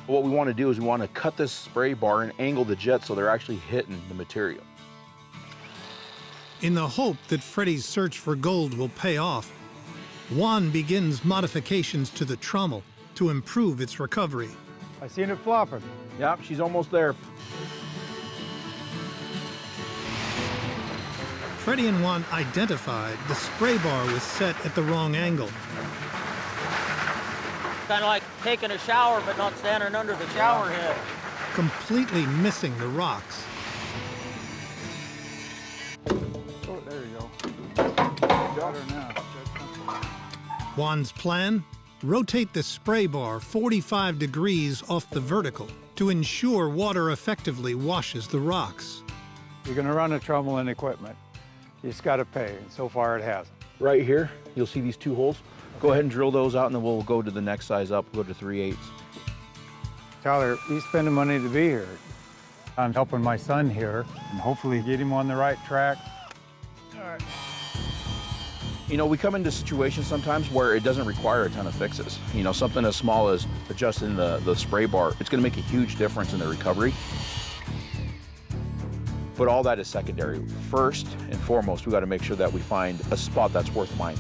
What we want to do is we want to cut this spray bar and angle the jet so they're actually hitting the material. In the hope that Freddy's search for gold will pay off, Juan begins modifications to the trommel to improve its recovery. I seen it flopping. Yep, she's almost there. Freddy and Juan identified the spray bar was set at the wrong angle. Kind of like taking a shower, but not standing under the shower head. Completely missing the rocks. Oh, there you go. Got her now. Juan's plan? Rotate the spray bar 45 degrees off the vertical to ensure water effectively washes the rocks. You're gonna run a trommel and equipment. You just gotta pay, and so far it hasn't. Right here, you'll see these two holes. Go ahead and drill those out, and then we'll go to the next size up, go to 3/8. Tyler, he's spending money to be here. I'm helping my son here, and hopefully get him on the right track. All right. You know, we come into situations sometimes where it doesn't require a ton of fixes. You know, something as small as adjusting the spray bar, it's gonna make a huge difference in the recovery. But all that is secondary. First and foremost, we gotta make sure that we find a spot that's worth mining.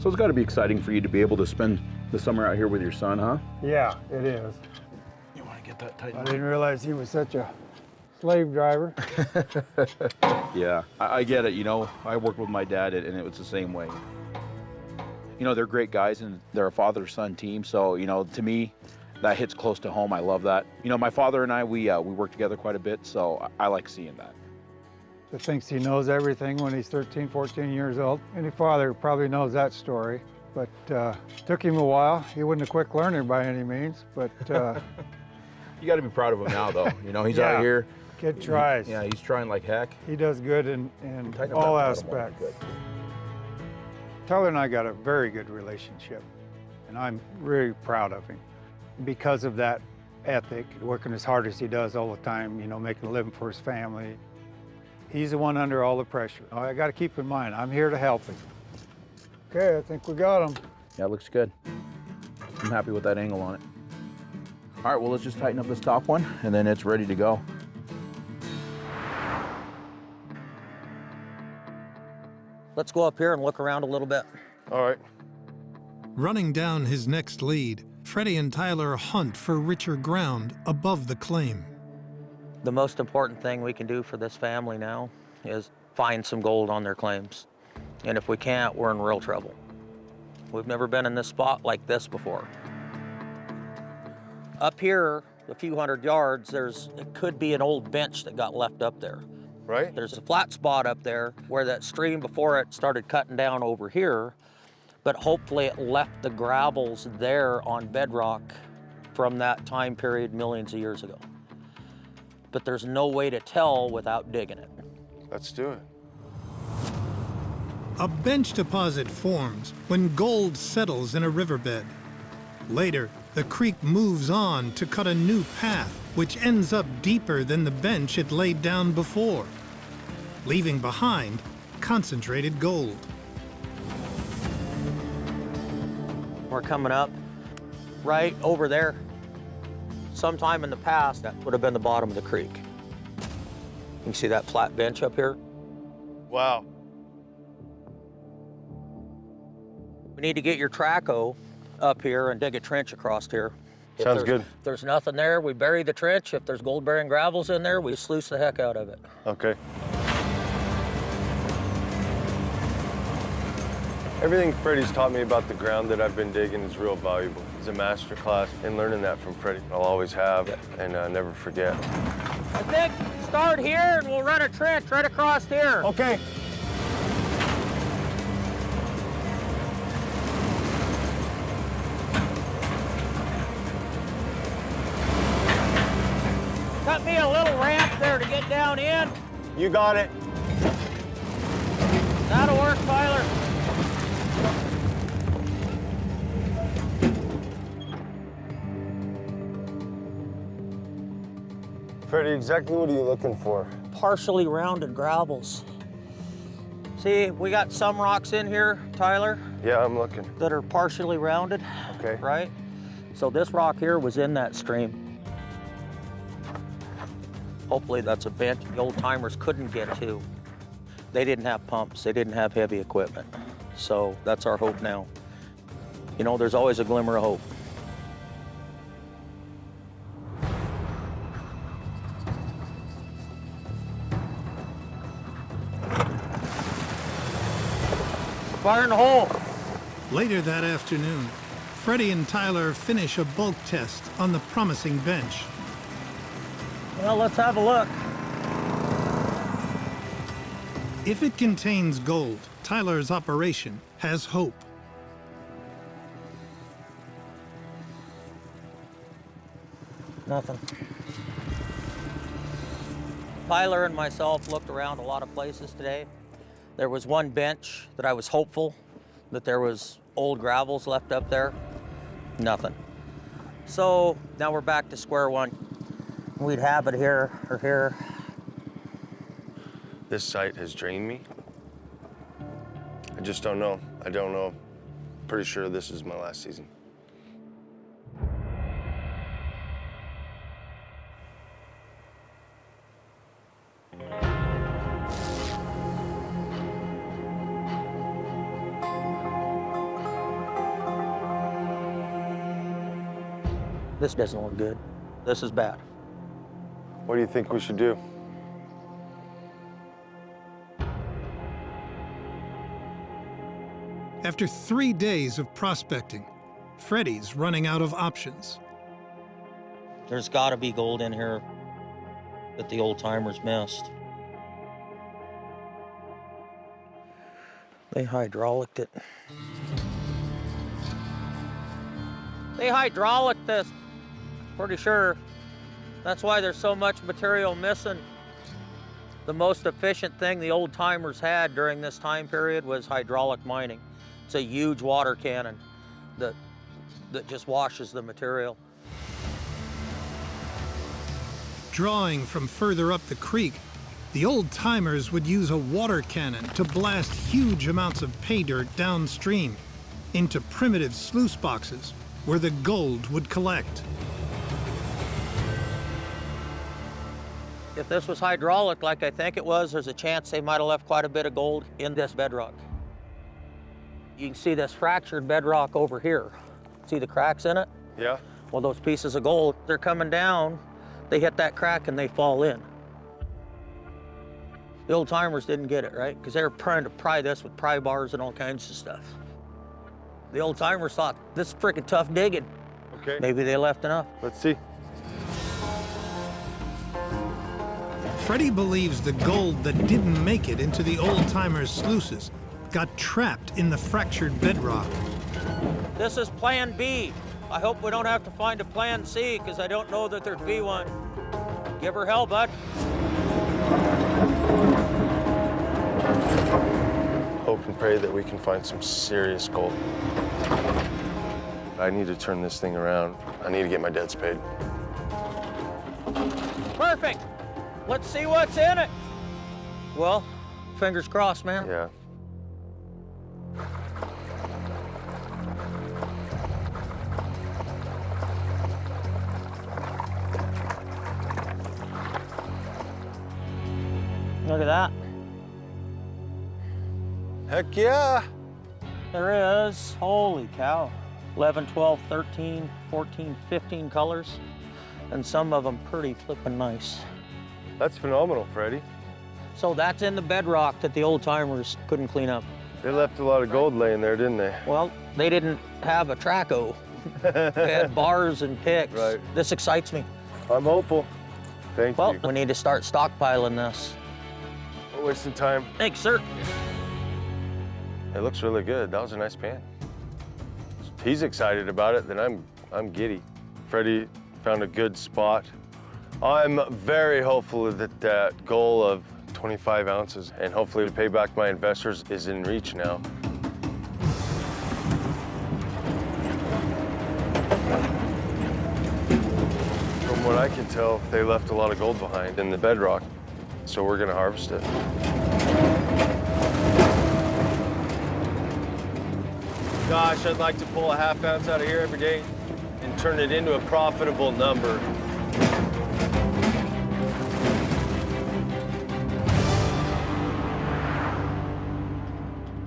So it's gotta be exciting for you to be able to spend the summer out here with your son, huh? Yeah, it is. You wanna get that tight? I didn't realize he was such a slave driver. Yeah, I get it. You know, I worked with my dad, and it was the same way. You know, they're great guys, and they're a father-son team. So, you know, to me, that hits close to home. I love that. You know, my father and I, we work together quite a bit, so I like seeing that. He thinks he knows everything when he's 13, 14 years old. Any father probably knows that story, but took him a while. He wasn't a quick learner by any means, but... You got to be proud of him now, though. You know, he's Yeah. out here. Kid tries. Yeah, he's trying like heck. He does good in Tighten up all that bottom one. aspects. Good. Tyler and I got a very good relationship, and I'm really proud of him because of that ethic, working as hard as he does all the time, you know, making a living for his family. He's the one under all the pressure. I got to keep in mind, I'm here to help him. Okay, I think we got him. Yeah, it looks good. I'm happy with that angle on it. All right, well, let's just tighten up this top one, and then it's ready to go. Let's go up here and look around a little bit. All right. Running down his next lead, Freddy and Tyler hunt for richer ground above the claim. The most important thing we can do for this family now is find some gold on their claims. And if we can't, we're in real trouble. We've never been in this spot like this before. Up here, a few hundred yards, it could be an old bench that got left up there. Right? There's a flat spot up there where that stream before it started cutting down over here, but hopefully it left the gravels there on bedrock from that time period millions of years ago. But there's no way to tell without digging it. Let's do it. A bench deposit forms when gold settles in a riverbed. Later, the creek moves on to cut a new path, which ends up deeper than the bench it laid down before, leaving behind concentrated gold. We're coming up right over there. Sometime in the past, that would have been the bottom of the creek. You can see that flat bench up here? Wow. We need to get your traco up here and dig a trench across here. Sounds good. If there's nothing there, we bury the trench. If there's gold-bearing gravels in there, we sluice the heck out of it. Okay. Everything Freddy's taught me about the ground that I've been digging is real valuable. It's a master class in learning that from Freddy. I'll always have and never forget. I think start here and we'll run a trench right across here. Okay. Cut me a little ramp there to get down in. You got it. That'll work, Tyler. Freddy, exactly what are you looking for? Partially rounded gravels. See, we got some rocks in here, Tyler, Yeah, I'm looking. that are partially rounded, Okay. right? So this rock here was in that stream. Hopefully that's a bench the old timers couldn't get to. They didn't have pumps, they didn't have heavy equipment. So that's our hope now. You know, there's always a glimmer of hope. Fire in the hole. Later that afternoon, Freddy and Tyler finish a bulk test on the promising bench. Well, let's have a look. If it contains gold, Tyler's operation has hope. Nothing. Tyler and myself looked around a lot of places today. There was one bench that I was hopeful that there was old gravels left up there. Nothing. So now we're back to square one. We'd have it here or here. This site has drained me. I just don't know. I don't know. Pretty sure this is my last season. This doesn't look good. This is bad. What do you think we should do? After 3 days of prospecting, Freddy's running out of options. There's got to be gold in here that the old timers missed. They hydraulicked it. They hydraulicked this, pretty sure. That's why there's so much material missing. The most efficient thing the old timers had during this time period was hydraulic mining. It's a huge water cannon that just washes the material. Drawing from further up the creek, the old timers would use a water cannon to blast huge amounts of pay dirt downstream into primitive sluice boxes where the gold would collect. If this was hydraulic like I think it was, there's a chance they might have left quite a bit of gold in this bedrock. You can see this fractured bedrock over here. See the cracks in it? Yeah? Well, those pieces of gold, they're coming down, they hit that crack and they fall in. The old timers didn't get it, right? Because they were trying to pry this with pry bars and all kinds of stuff. The old timers thought, this is freaking tough digging. Okay. Maybe they left enough. Let's see. Freddy believes the gold that didn't make it into the old timers' sluices got trapped in the fractured bedrock. This is plan B. I hope we don't have to find a plan C, because I don't know that there'd be one. Give her hell, bud. Hope and pray that we can find some serious gold. I need to turn this thing around. I need to get my debts paid. Perfect. Let's see what's in it. Well, fingers crossed, man. Yeah. Look at that. Heck yeah! There is. Holy cow. 11, 12, 13, 14, 15 colors. And some of them pretty flippin' nice. That's phenomenal, Freddy. So that's in the bedrock that the old timers couldn't clean up. They left a lot of gold laying there, didn't they? Well, they didn't have a traco. They had bars and picks. Right. This excites me. I'm hopeful. Thank Well, you. we need to start stockpiling this. We're wasting time. Thanks, sir. It looks really good. That was a nice pan. He's excited about it, then I'm giddy. Freddy found a good spot. I'm very hopeful that that goal of 25 ounces and hopefully to pay back my investors is in reach now. From what I can tell, they left a lot of gold behind in the bedrock, so we're gonna harvest it. Gosh, I'd like to pull a half ounce out of here every day and turn it into a profitable number.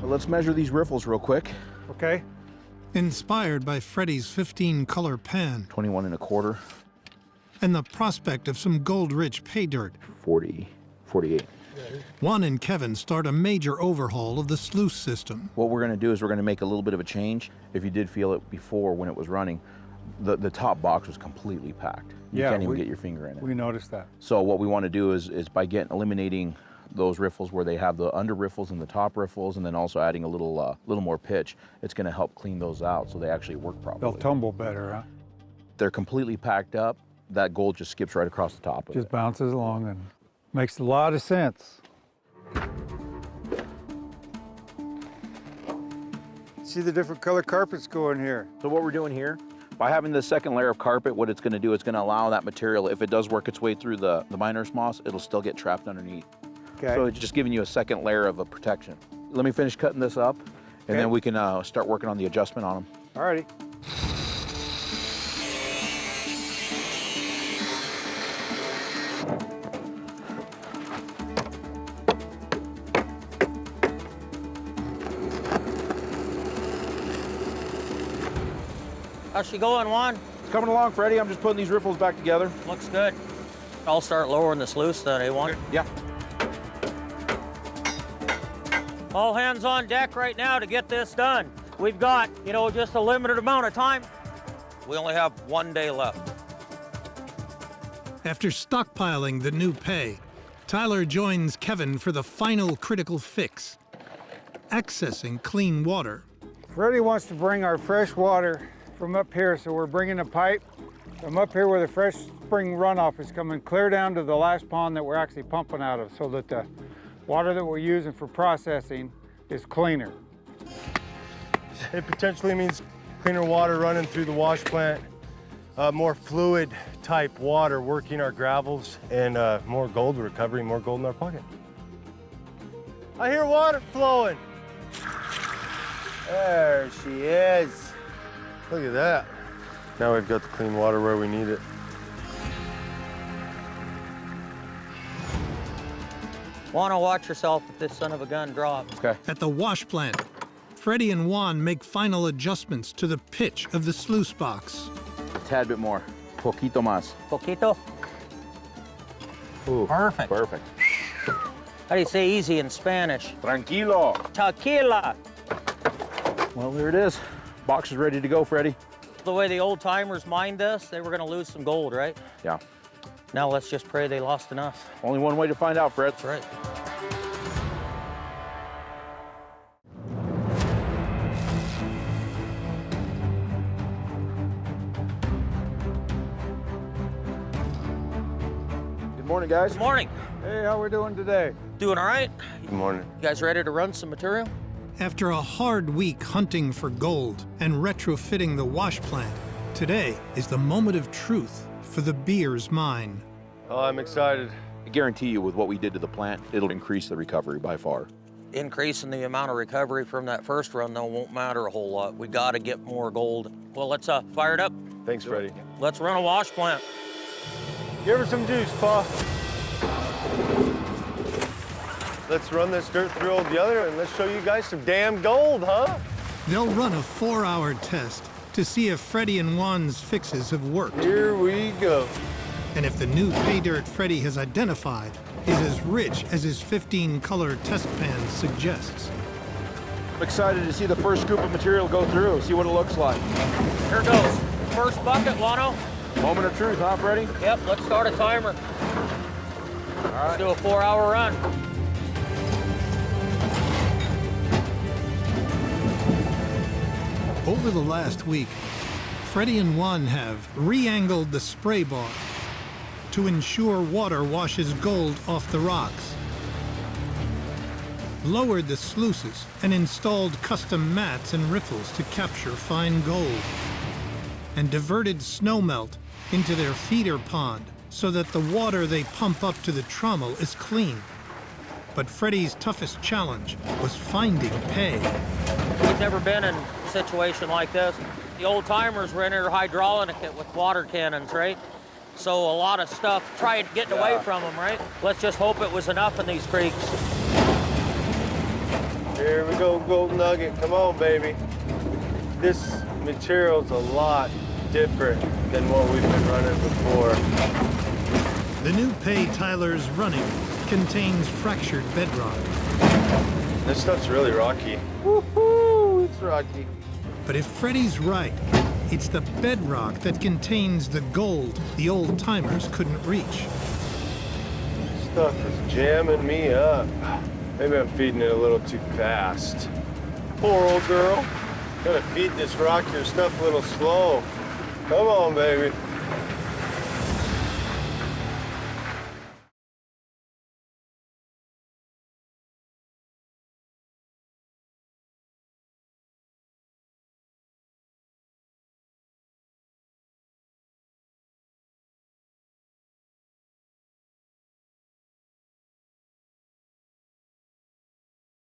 Well, let's measure these riffles real quick. Okay? Inspired by Freddy's 15-color pan 21 and a quarter, and the prospect of some gold-rich pay dirt, 40, 48. Juan and Kevin start a major overhaul of the sluice system. What we're gonna do is we're gonna make a little bit of a change. If you did feel it before when it was running, the top box was completely packed. You can't even get your finger in it. We noticed that. So what we want to do is by eliminating those riffles where they have the under riffles and the top riffles, and then also adding a little more pitch, it's going to help clean those out so they actually work properly. They'll tumble better, huh? They're completely packed up. That gold just skips right across the top of Just it. bounces along and makes a lot of sense. See the different color carpets going here. So what we're doing here, by having the second layer of carpet, what it's going to do, it's going to allow that material, if it does work its way through the miner's moss, it'll still get trapped underneath. Okay. So it's just giving you a second layer of a protection. Let me finish cutting this up, and then we can start working on the adjustment on them. All righty. How's she going, Juan? It's coming along, Freddie. I'm just putting these riffles back together. Looks good. I'll start lowering the sluice then, eh, Juan? Yeah. All hands on deck right now to get this done. We've got, just a limited amount of time. We only have 1 day left. After stockpiling the new pay, Tyler joins Kevin for the final critical fix, accessing clean water. Freddie wants to bring our fresh water from up here, so we're bringing a pipe from up here where the fresh spring runoff is coming clear down to the last pond that we're actually pumping out of, so that the water that we're using for processing is cleaner. It potentially means cleaner water running through the wash plant, more fluid type water working our gravels, and more gold recovery, more gold in our pocket. I hear water flowing. There she is. Look at that. Now we've got the clean water where we need it. Wanna watch yourself if this son of a gun drops. Okay. At the wash plant, Freddie and Juan make final adjustments to the pitch of the sluice box. A tad bit more. Poquito más. Poquito? Ooh, Perfect. Perfect. How do you say easy in Spanish? Tranquilo. Tequila. Well, there it is. Box is ready to go, Freddie. The way the old timers mined this, they were gonna lose some gold, right? Yeah. Now let's just pray they lost enough. Only one way to find out, Fred. That's right. Good morning, guys. Good morning. Hey, how we doing today? Doing all right? Good morning. You guys ready to run some material? After a hard week hunting for gold and retrofitting the wash plant, today is the moment of truth for the Beers mine. Oh, I'm excited. I guarantee you with what we did to the plant, it'll increase the recovery by far. Increasing the amount of recovery from that first run, though, won't matter a whole lot. We gotta get more gold. Well, let's fire it up. Thanks, Freddie. Let's run a wash plant. Give her some juice, Pa. Let's run this dirt through all the other and let's show you guys some damn gold, huh? They'll run a 4-hour test to see if Freddie and Juan's fixes have worked, Here we go. and if the new pay dirt Freddie has identified is as rich as his 15-color test pan suggests. I'm excited to see the first scoop of material go through, see what it looks like. Here goes. First bucket, Wano. Moment of truth, huh, Freddie? Yep, let's start a timer. All right. Let's do a 4-hour run. Over the last week, Freddie and Juan have re-angled the spray bar to ensure water washes gold off the rocks, lowered the sluices, and installed custom mats and riffles to capture fine gold, and diverted snowmelt into their feeder pond so that the water they pump up to the trommel is clean. But Freddy's toughest challenge was finding pay. We've never been in a situation like this. The old timers were in here hydraulic it with water cannons, right? So a lot of stuff, tried getting away from them, right? Let's just hope it was enough in these creeks. Here we go, Golden Nugget. Come on, baby. This material's a lot different than what we've been running before. The new pay Tyler's running contains fractured bedrock. This stuff's really rocky. Woohoo! It's rocky. But if Freddy's right, it's the bedrock that contains the gold the old timers couldn't reach. Stuff is jamming me up. Maybe I'm feeding it a little too fast. Poor old girl. Gotta feed this rockier stuff a little slow. Come on, baby.